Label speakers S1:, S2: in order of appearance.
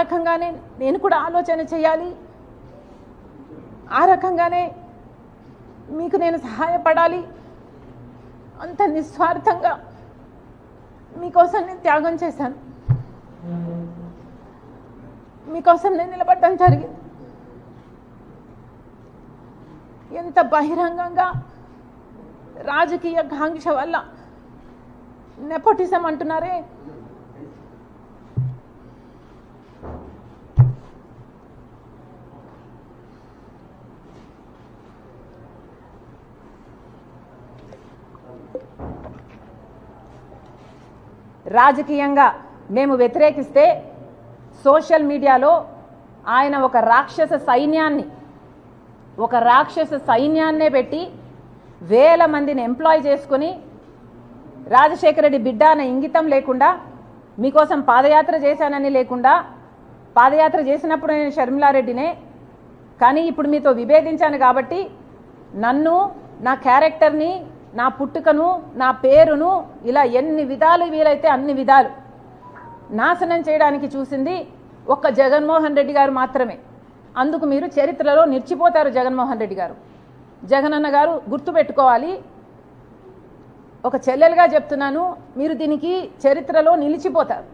S1: రకంగానే నేను కూడా ఆలోచన చేయాలి, ఆ రకంగానే మీకు నేను సహాయపడాలి, అంత నిస్వార్థంగా మీకోసం నేను త్యాగం చేశాను, మీకోసం నేను నిలబడడం జరిగింది. ఎంత బహిరంగంగా రాజకీయ కాంక్ష వల్ల నెపోటిజం అంటున్నారే, రాజకీయంగా మేము వ్యతిరేకిస్తే సోషల్ మీడియాలో ఆయన ఒక రాక్షస సైన్యాన్నే పెట్టి వేల మందిని ఎంప్లాయ్ చేసుకుని రాజశేఖర రెడ్డి బిడ్డ అన్న ఇంగితం లేకుండా, మీకోసం పాదయాత్ర చేశానని లేకుండా, పాదయాత్ర చేసినప్పుడు నేను షర్మిలారెడ్డినే, కానీ ఇప్పుడు మీతో విభేదించాను కాబట్టి నన్ను, నా క్యారెక్టర్ని, నా పుట్టుకను, నా పేరును ఇలా ఎన్ని విధాలు వీలైతే అన్ని విధాలు నాశనం చేయడానికి చూసింది ఒక్క జగన్మోహన్ రెడ్డి గారు మాత్రమే. అందుకు మీరు చరిత్రలో నిలిచిపోతారు. జగన్మోహన్ రెడ్డి గారు, జగనన్న గారు గుర్తుపెట్టుకోవాలి. ఒక చెల్లెలుగా చెప్తున్నాను, మీరు దీనికి చరిత్రలో నిలిచిపోతారు.